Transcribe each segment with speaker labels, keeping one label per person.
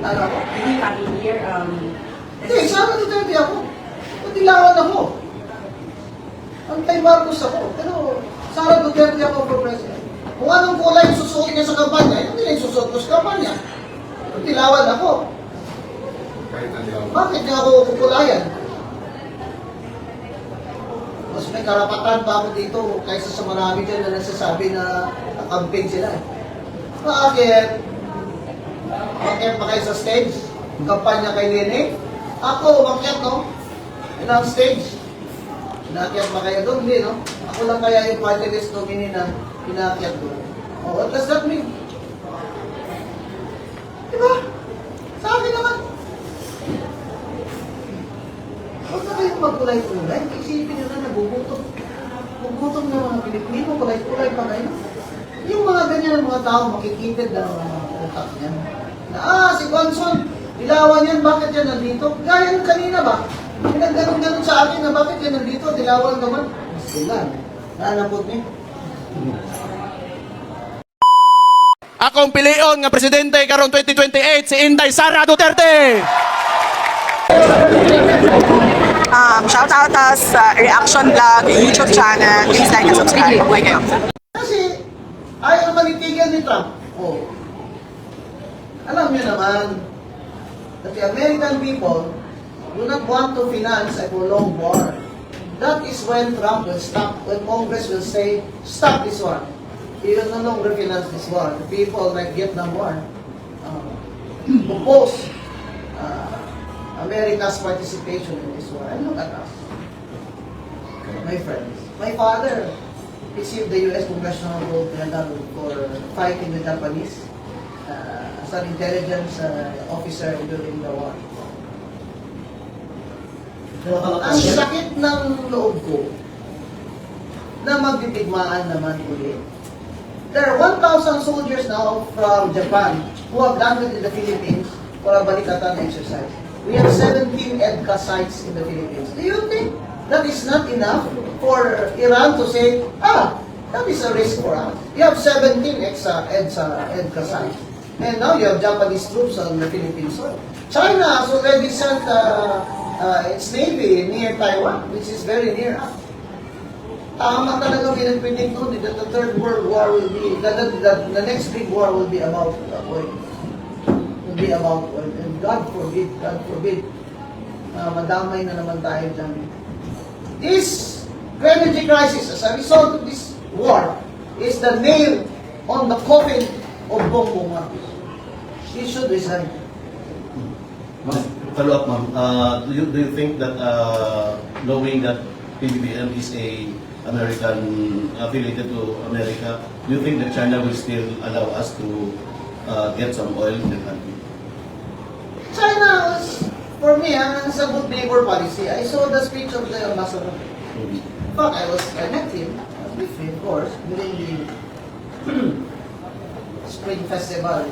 Speaker 1: Ano ako?
Speaker 2: Hindi kami here,
Speaker 1: Hindi, Sara Duterte ako. Patilawan ako. Antay-Marcos ako. Pero Sara Duterte ako for president. Kung anong kulay yung susuot niya sa kampanya, yun din yung susuot ko sa kampanya. Patilawan ako. Bakit niya ako kukulayan? Mas may karapatan pa ako dito kaysa sa marami dyan na nagsasabi na nakamping sila. Bakit? Bakit pa kayo sa stage? Kampanya kay Lene? Ako, umakyat, no? Ilang stage? Inakyat ba kayo doon? Hindi, no? Ako lang kaya yung party list nominee na inakyat doon. Oh, what does that mean? Diba? Sa akin naman. Huwag na kayong magkulay-kulay. Isipin nyo na nagugutom. Nagugutom na mga Pilipino, kulay-kulay pa kayo. Yung mga ganyan ng mga tao, makikitid na mga utak niyan. Na, si Gonson, dilawan yan, bakit yan nandito? Gaya ng kanina ba? Pinagganon-ganon sa akin na bakit yan nandito, dilawan naman. Sila, naanapot niya.
Speaker 3: Akong pilion nga presidente karon 2028 si Inday Sara Duterte.
Speaker 4: Shout out sa Reaction Vlog YouTube channel. Please like and subscribe. Mabuhay kayo.
Speaker 1: Kasi, ayaw naman itigil ni Trump. Oh. Alam niyo naman, that the American people do not want to finance a prolonged war. That is when Trump will stop, when Congress will say, stop this war. He will no longer finance this war. The people like Vietnam War oppose America's participation in this war. And look at us, my friends. My father received the U.S. Congressional Gold Medal for fighting the Japanese as an intelligence officer during the war. Ang sakit ng loob ko na magdidigmaan naman ulit. There are 1,000 soldiers now from Japan who have landed in the Philippines for a Balikatan exercise. We have 17 EDCA sites in the Philippines. Do you think that is not enough for Iran to say, that is a risk for us? You have 17 EDCA sites. And now you have Japanese troops on the Philippine soil. China has already sent its navy near Taiwan, which is very near us. Tama talaga pinag-predict noon that the third world war will be, the next big war will be about oil. Will be about oil. And God forbid, madamay na naman tayo dyan. This energy crisis, as a result of this war, is the nail on the coffin of Bongbong Marcos. He should resign.
Speaker 5: Follow up, ma'am. Do you think that knowing that PBBM is a American affiliated to America, do you think that China will still allow us to get some oil in the country?
Speaker 1: China was, for me, it's a good neighbor policy. I saw the speech of the ambassador. In fact, I met him, with him, of course, during the Spring Festival,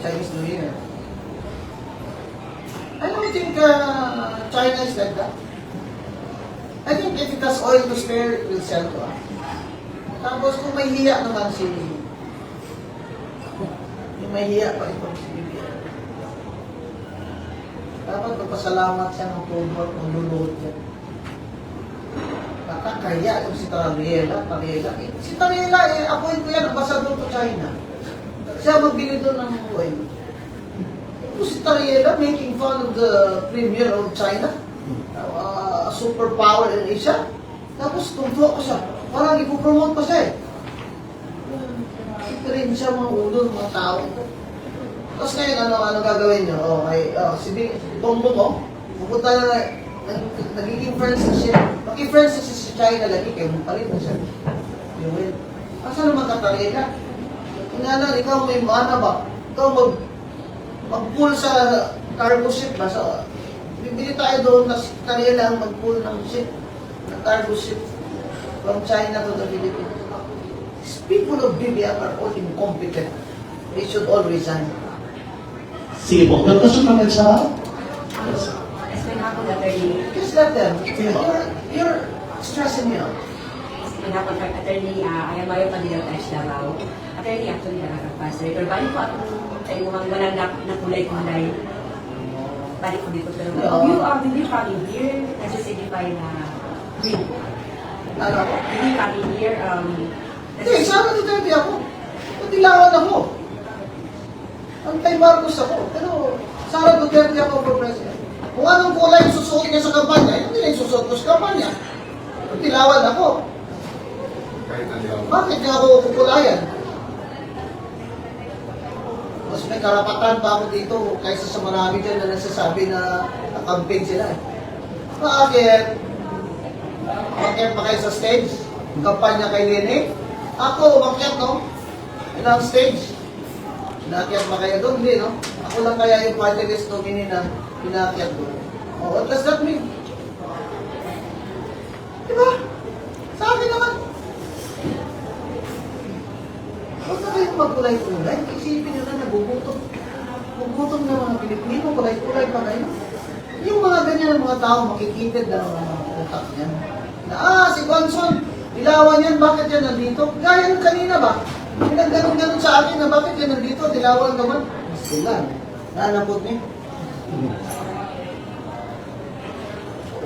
Speaker 1: Chinese New Year. I don't think China is like that. I think if it has oil to spare, it will sell to us. Tapos kung may hiya naman yung may hiya pa itong si BBM. Dapat magpasalamat siya ng tubot, ng luluhod niya. Kakakaya itong si Tariela. Si Tariela, appoint ko yan, ambassador to China. Siya magbili doon ng oil. Si Tariela making fun of the premier of China. Superpower in Asia. Tapos tungtuwa ko siya. Parang ipopromote pa siya rin siya mga ulo ng mga tao. Tapos ngayon, ano gagawin nyo? Si Bongbong mo, pupunta na nagiging friends na siya. Maki-friends na siya sa China lagi, kaya palit na siya. Yun. Asa naman katarila? Inanan, ikaw may mana ba? Ikaw mag-pull sa cargo ship ba? Bibili tayo doon na kanila ang mag-pull ng ship, ng cargo ship from China to the Philippines. These people of BBM are all incompetent. They should all resign.
Speaker 6: Sige po, question naman sa...
Speaker 2: Explain ako, attorney.
Speaker 1: Just let them. You're stressing me out.
Speaker 2: Explain ako, attorney, ayaw mayo pa din ang touch Davao. Attorney, actually, nakakapastor. Pero bali po akong sa imuhang wala na kulay-kulay. Balik ko dito. Pero did you come in here? Nasa-signify na green.
Speaker 1: Ano ako?
Speaker 2: Did you come in here?
Speaker 1: Hindi, Sara Duterte ako. Patilawan ako. Anti-Marcos ako. Pero Sara Duterte ako for president. Kung anong kulay yung susuot niya sa kampanya, yun din yung susuot ko sa kampanya. Patilawan ako. Bakit niya ako kukulayan? Mas may karapatan pa ako dito kaysa sa marami dyan na nagsasabi na nakamping sila. Bakit? Umakyat pa kayo sa stage? Kampanya kay Lene? Ako, umakyat, no? Ilang stage? Inakyat ba kayo doon? Hindi, no? Ako lang kaya yung party list nominee na inakyat doon. Oh, what does that mean? Diba? Sa akin naman. Huwag na kayong magkulay-kulay. Isipin nyo na nagugutom. Gugutom na mga Pilipino, kulay-kulay pa kayo. Yung mga ganyan ng mga tao, makikitid na mga utak niyan. Na, si Gonson, dilawan yan, bakit yan nandito? Gaya ng kanina ba? Pinagganon-ganon sa akin na bakit yan nandito, dilawan naman. Sila, nanapot niya.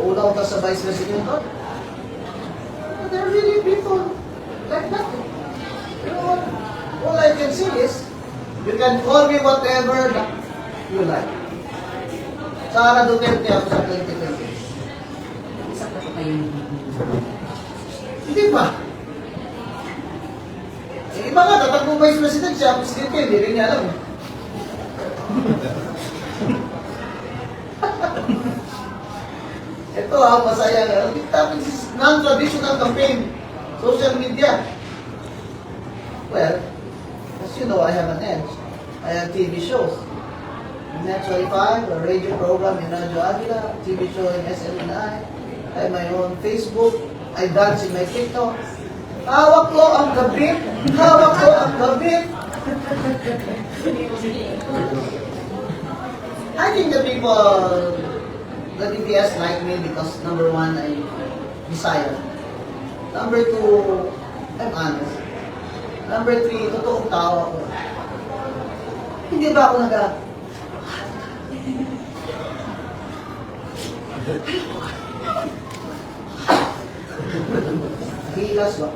Speaker 1: Ulaw ka sa Vice President ko. There are really people like that. You know, all I can say is, you can call me whatever you like. Sara Duterte ako sa 2020.
Speaker 2: Isa pa kayo.
Speaker 1: Hindi pa. Eh, iba nga, tatakbo Vice President siya, Presidente, hindi rin niya alam. Ito masaya nga. Tapos non-traditional campaign, social media. Well, as you know, I have an edge. I have TV shows. Net 25, a radio program in Radyo Aguila, TV show in SMNI. I have my own Facebook. I dance in my TikTok. Hawak ko ang kabit. Hawak ko ang kabit. I think the people, the DPS like me because number one, I'm Bisaya. Number two, I'm honest. Number three, totoong tao ako. Hindi ba ako hilas ba?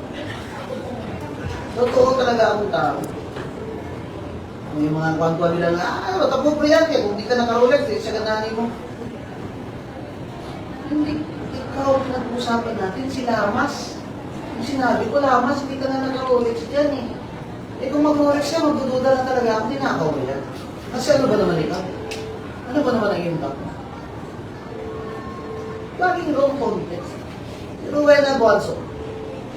Speaker 1: Totoo talaga akong tao. May mga kwantuan nila nga, matapos pa yan kung di ka nakarolex, siya ganani mo. Hindi, ikaw pinag-uusapan natin, si Lamas. Yung sinabi ko, Lamas, hindi ka na naka-Rolex dyan eh. Eh kung mag-Rolex siya, magdududa lang talaga ako, tinakaw mo yan. Kasi ano ba naman ikaw? Ano ba naman ang impact mo? Laging wrong context. Rowena Bonso,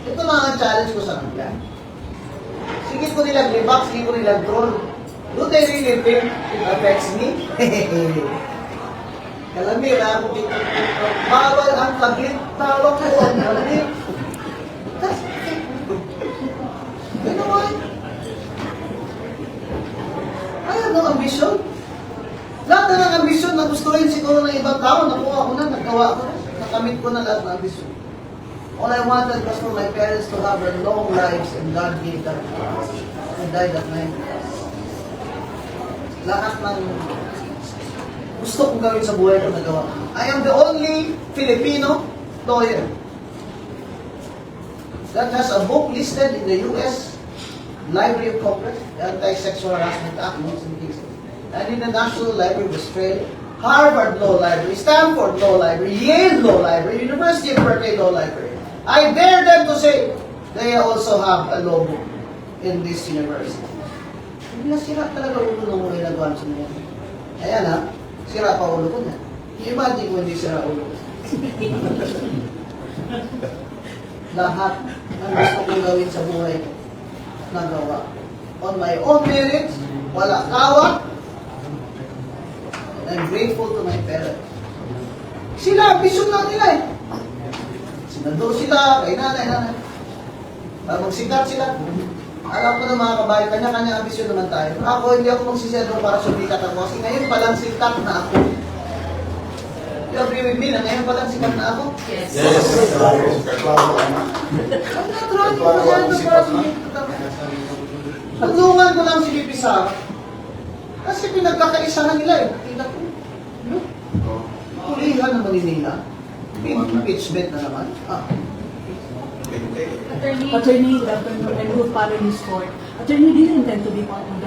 Speaker 1: ito na ang challenge ko sa kanila. Sige ko nilang libak, sige ko nilang troll. Do they really think it affects me? Kalamira ako dito. Bawal ang kabit, bawal ko ang kabit. You know what? I have no ambition. Lahat na ng ambisyon na gusto rin siguro ng ibang tao, nakuha ko na, nagawa ko na, nakamit ko na lahat ng ambisyon. All I wanted was for my parents to have their long lives and God gave them. I died at 90. Lahat ng gusto kong gawin sa buhay ko nagawa. I am the only Filipino lawyer that has a book listed in the U.S. Library of Congress, the Anti-Sexual Harassment Act, and in the National Library of Australia, Harvard Law Library, Stanford Law Library, Yale Law Library, University of Berkeley Law Library. I dare them to say they also have a law book in this university. Hindi na sira talaga ulo ng mga ginagawa sa mga. Ayan ha, sira pa ulo ko na. I-imagine kung hindi sira ulo ko. Lahat ng gusto kong gawin sa buhay ko, nagawa. On my own merits, wala kawa. And I'm grateful to my parents. Sila, vision lang nila eh. Sinando sila, kay nanay. Para magsikat sila. Alam ko na mga kabayan, kanya-kanya ambisyon naman tayo. Ako, hindi ako magsisedro para sumikat ako. Kasi ngayon palang sikat na ako. You agree with me na ngayon palang sikat na ako?
Speaker 2: Yes.
Speaker 1: I'm not running masyado para sumikat ako. Tulungan ko lang si Bibi Sara. Kasi pinagkakaisahan nila eh. Tingnan ko. Look. Kulihan naman nila. Impeachment na naman.
Speaker 7: Attorney, good afternoon, and Ruth Paredes Court. Attorney, do you intend to be part of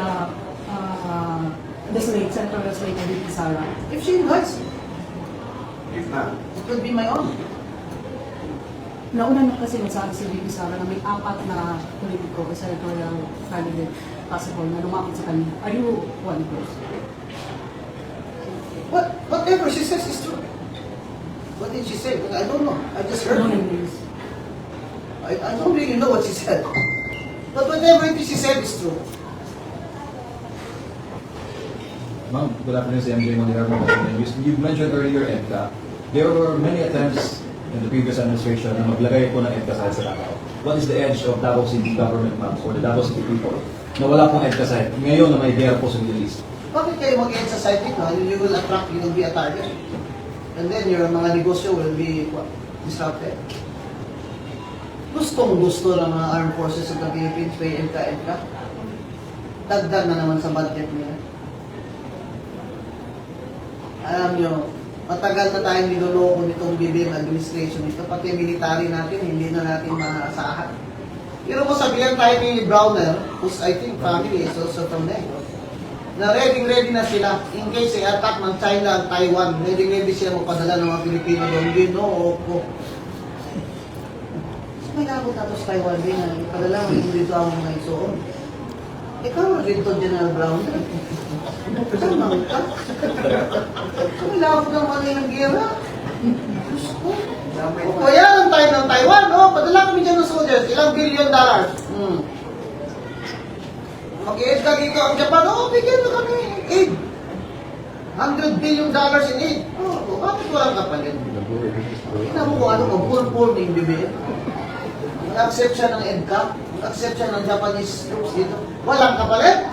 Speaker 7: the slate, Central Slate of VP Sara?
Speaker 1: If she invites me. If not, it would be my own.
Speaker 7: Nauna na kasi nagsabi si VP Sara na may 4 na politiko o senatorial candidate possible na lumapit sa kanya. Are you one of those?
Speaker 1: Whatever she says is true. What did she say? I don't know. I just heard
Speaker 7: No
Speaker 1: it.
Speaker 7: names.
Speaker 1: I don't really know what she said. But whatever it is she said is true.
Speaker 8: Ma'am, good afternoon, si MJ Mondilar. You mentioned earlier EDCA. There were many attempts in the previous administration na maglagay po ng EDCA sa Davao. What is the edge of Davao City government, ma'am, or the Davao City people na wala pong EDCA site? Ngayon na may gera po sa Middle East.
Speaker 1: Bakit kayo mag-end sa site dito? You will attract, you will be a target. And then your mga negosyo will be disrupted. Gustong-gusto ng mga armed forces of the Philippines, may EDCA. Dagdag na naman sa budget nila. Alam nyo, matagal na tayong niloloko nitong BBM administration ito, pati military natin, hindi na natin maasahan. Pero kung sabihan tayo ni Browner, whose I think family is also from there, na ready na sila, in case i-attack ng China at Taiwan, ready siya magpadala ng mga Pilipino doon, ginoo. May labot tapos Taiwan din na ipadala mo dito ang mga isuon. Ikaw na dito, General Browner. Tamang ka. May labot ng mga yung gera. O yan ang tayo ng Taiwan, no? Padala kami dyan ng soldiers, ilang $1 billion. Mag-i-aid ka dito ang Japan, bigyan na kami aid. $100 billion in aid. Bakit walang kapalit? Tingnan mo kung ano, pulpul ng BBM. Mag-accept siya ng EDCA, mag-accept siya ng Japanese troops dito. Walang kapalit.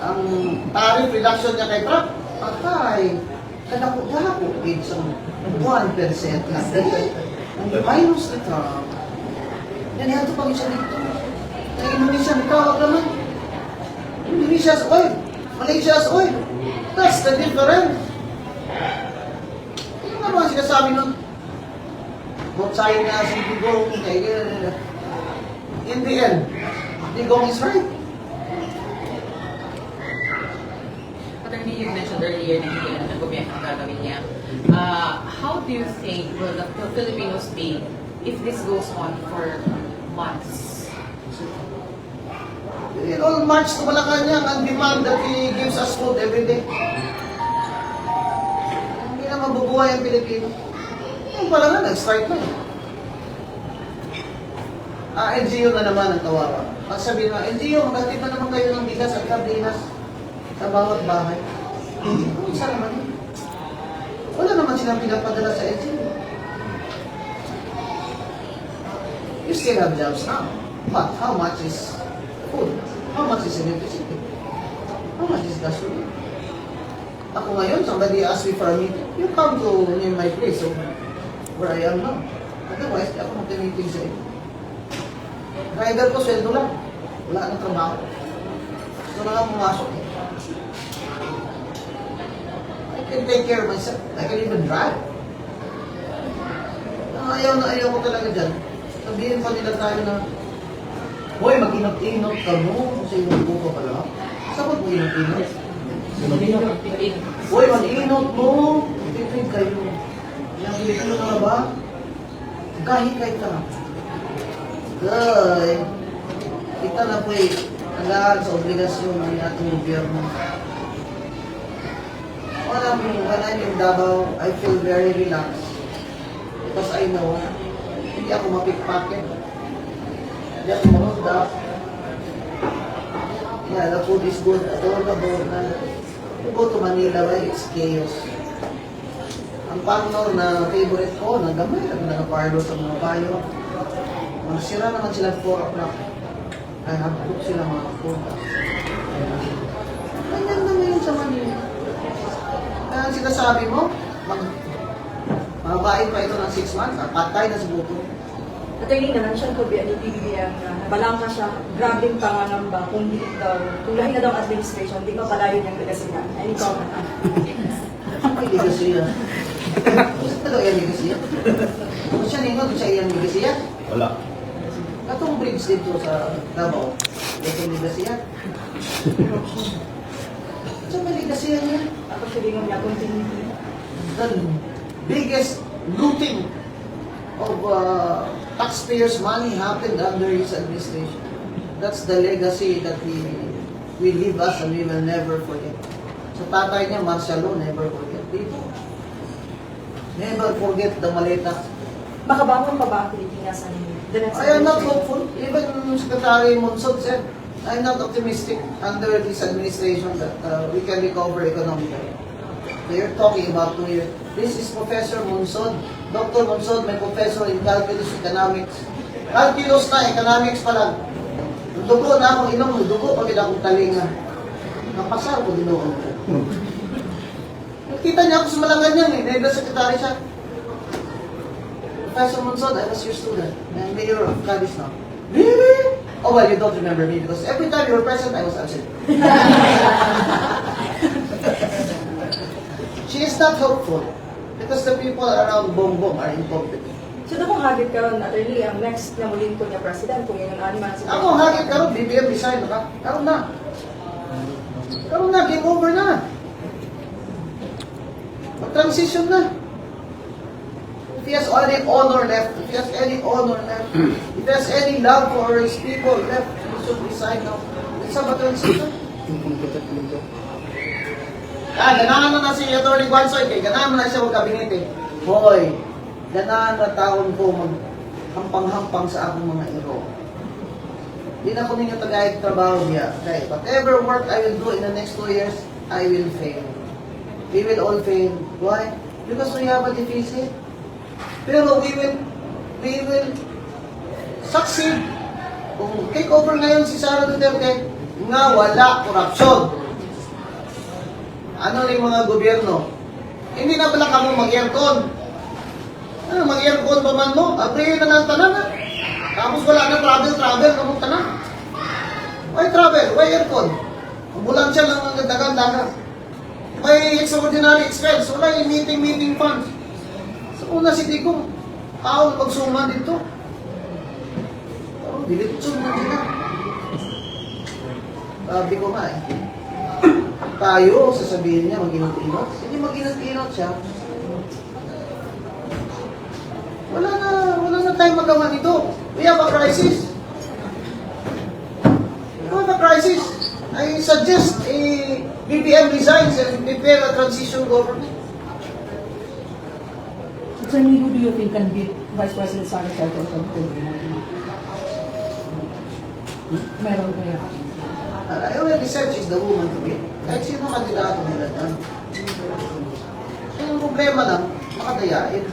Speaker 1: Ang tariff reduction niya kay Trump, patay. Kadako-dako, sa 1% lang. Ang minus ni Trump. Nanihato pa siya dito. Ang Indonesia, tawag naman. Indonesia's oil. Malaysia's oil. That's the difference. Ano nga ba sinasabi nun? Both China, si Digong, in the end, Digong is right.
Speaker 9: Attorney, you mentioned earlier na hindi na gobyerno ang gagawin niya. How do you think will the Filipinos be if this goes on for months?
Speaker 1: It all march to Malacanang and demand that he gives us food every day. Hindi na mabubuhay ang Pilipino. Yung pala nga, nag-start na. NGO na naman ang kawawa. Pag sabihin na, NGO, maghatid na naman kayo ng bigas at kabinas sa bawat bahay. Isa naman yun. Wala naman silang pinapadala sa NGO. You still have jobs now. But how much is food? How much is electricity? How much is gasoline? Ako ngayon, somebody asked me for a meeting. You come to near my place, so where I am now. Otherwise, di ako magtimiting sa iyo. Rider ko, sweldo lang. Wala nang trabaho. Gusto na lang pumasok eh. I can take care of myself. I can even drive. Ang ayaw ko talaga dyan. Sabihin pa nila tayo na, hoy, mag-inot-inot ka mo. Kasi yung buko pala. Saan ba't mo inot-inot? Hoy, mag-inot mo. Tipid kayo. Yung Pilipino na ba? Kahit kayo ka. Gay. Kita na po eh. Hanggang sa obligasyon ng ating gobyerno. Alam mo, when I'm in Davao, I feel very relaxed. Because I know, hindi ako mapikpakin. Hindi ako hold up. Yeah, the food is good. Adorable na. You go to Manila, well, it's chaos. Ang partner na favorite ko, na gamay, nag-parlo sa mga bayo. Magsira naman sila 4 o'clock. I have book sila mga food. Ganyan naman yun sa Manila. Kaya ang sinasabi mo, mababain pa ito ng 6 months, patay na sa buto.
Speaker 10: Attorney, na-mention ko ba ni PBBM na nabalangka siya, grabing pangangamba kung hindi daw, kung lahi na daw ang administration, di ba palayo niyang legasihan? Any comment?
Speaker 1: Ay, legacy yan. Gusto ko daw yan legacy yan. Kung siya ningon, siya yan legacy yan.
Speaker 5: Wala.
Speaker 1: Atong bridge dito sa Davao. Ito yung legacy yan. Siya may legacy yan yan.
Speaker 10: Ako sabihin niya, continuity.
Speaker 1: The biggest looting of taxpayers' money happened under his administration. That's the legacy that we leave us and we will never forget. So tatay niya, martial law, never forget. Dito. Never forget the maleta.
Speaker 10: Makabangon pa ba ang Pilipinas ang the next
Speaker 1: I am not
Speaker 10: administration?
Speaker 1: hopeful. Even Secretary Monson said, I'm not optimistic under this administration that we can recover economically. They're talking about 2 years. This is Professor Monson. Dr. Monson, may professor in calculus economics. Calculus na, economics pa lang. Dugo na akong inom, dugo pag akong talinga. Napasar ko dinuon ko. Nakita niya ako sa Malacanang eh, Nega Secretary siya. Professor Monson, I was your student. I'm mayor of Cadiz now. Really? Oh, well, you don't remember me because every time you were present, I was absent. She is not hopeful because the people around Bongbong are incompetent.
Speaker 10: So, kung hagit karon attorney, ang next na muling ko niya president, kung yun ang animal sa
Speaker 1: Ako, hagit karon, BBM resign na. Karon na. Karon na, game over na. Mag-transition na. If he has any honor left, if he has any honor left, if he has any love for his people left, he should resign now. Let's have a transition. Ganahan na si Atty. Guansoy, kay ganahan na siya mag-kabinete. Hoy, ganahan na taon ko maghampang-hampang sa akong mga iro. Di na ko ninyo tagayag trabaho niya. Okay, whatever work I will do in the next 2 years, I will fail. We will all fail. Why? Because we have a deficit. Pero we will succeed. Kung take over ngayon si Sara Duterte, nga wala korupsyon. Ano yung mga gobyerno? Hindi na pala kamo mag-aircon. Ano, mag-aircon pa man mo? Abrihin na ng tanan na. Tapos wala na travel, kamong tanan. Why travel? Why aircon? Ambulansya lang ang dagan-dagan. May extraordinary expense. Wala yung meeting funds. Sa una si Tico, paul pagsuma dito. Pero dilitsyon na nila. Sabi ko nga eh. Tayo, sasabihin niya, mag-inot-inot. Hindi mag-inot-inot siya. Wala na tayong magawa nito. We have a crisis. We have a crisis. I suggest a BBM resigns and prepare a transition government.
Speaker 7: Attorney, who do you think can beat Vice President Sara Duterte? Meron ba yan?
Speaker 1: I already said she's the woman to be. Kahit sino kandidato nila dyan. Yung problema lang, makadayain.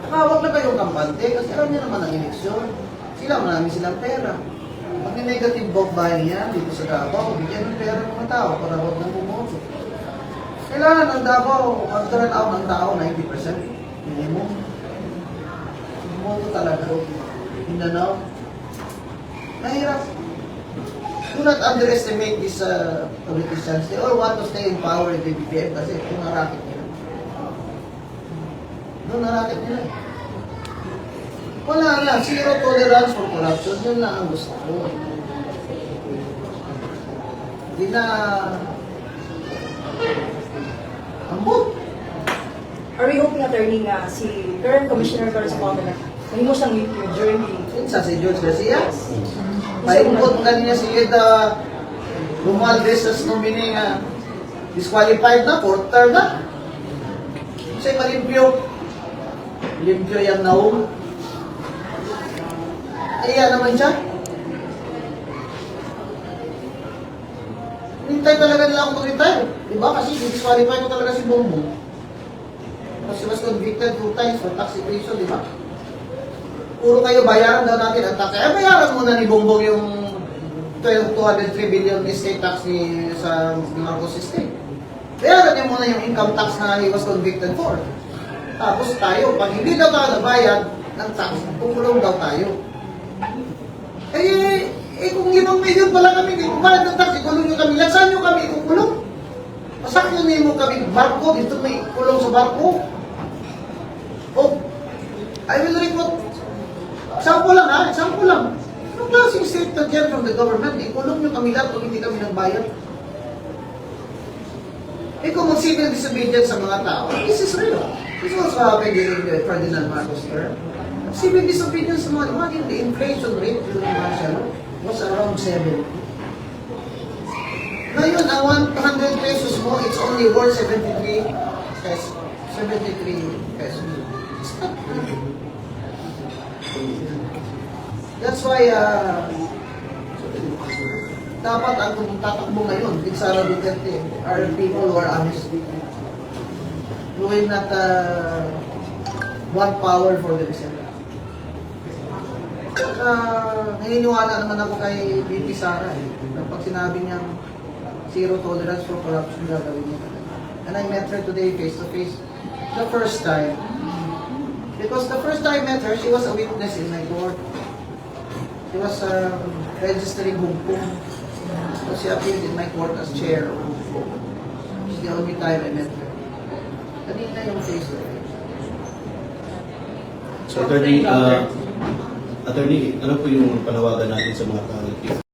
Speaker 1: Nakawag na kayong kampante kasi alam niya naman ang eleksyon. Sila, marami silang pera. Pag negative vote buying yan dito sa Davao, bigyan ng pera ng mga tao para huwag nang bumoto. Kailangan ng Davao, mag-turn out ng tao 90%. Minimum. Bumoto talaga. Mindanao. Mahirap. Do not underestimate these politicians. They all want to stay in power in the BBM kasi kung narakit nila. Doon narakit nila. Wala na. Zero tolerance for corruption. Yun lang ang gusto ko. Hindi na ambot.
Speaker 10: Are we hoping, attorney, na si current Commissioner Carlos Paula nahimo siyang yung journey?
Speaker 1: Sa si George Garcia. Paikot kanina si Eda Romualdez as nominee nga disqualified na, 4th term na. Kasi malimpyo. Limpyo yan naong. Kaya naman siya. Hintay talaga nila akong mag-retire. Diba? Kasi disqualified ko talaga si Bongbong. Kasi was convicted 2 times for tax evasion, diba? Puro kayo bayaran daw natin ang tax. Eh, bayaran muna ni Bongbong yung 203 billion estate tax sa Marcos estate. Bayaran niya muna yung income tax na he was convicted for. Tapos tayo, pag hindi daw tayo nabayad ng tax, kukulong daw tayo. Kung 5 milyon pala kami, hindi kumayad ng tax, ikulong nyo kami. Saan nyo kami ikukulong? Masakyan nyo kami barko, dito may kulong sa barko. Oh, I will report. Example lang ha, example lang. Anong klaseng statement yan from the government? Ikulong nyo kami lahat kung hindi kami nagbayad. Kung mag-civil disobedience sa mga tao, this is real. This also happened during the Ferdinand Marcos term. Civil disobedience sa mga money, the inflation rate during Marcelo was around 7. Ngayon, ang 100 pesos mo, it's only worth 73 pesos. 73 pesos. It's not good. That's why, dapat ang tatakbo ngayon, with Sara Duterte, are people who are honest. Who will not want power for themselves. Naniniwala naman ako kay BP Sara na pag sinabi niyang zero tolerance for corruption, gagawin niya. And I met her today face to face, the first time. Because the first time I met her, she was a witness in my court. She was registering humpung. So she appeared in my court as chair of humpung. It's the only time I met her. Kanina yung face to face.
Speaker 5: So, attorney, ano po yung panawagan natin sa mga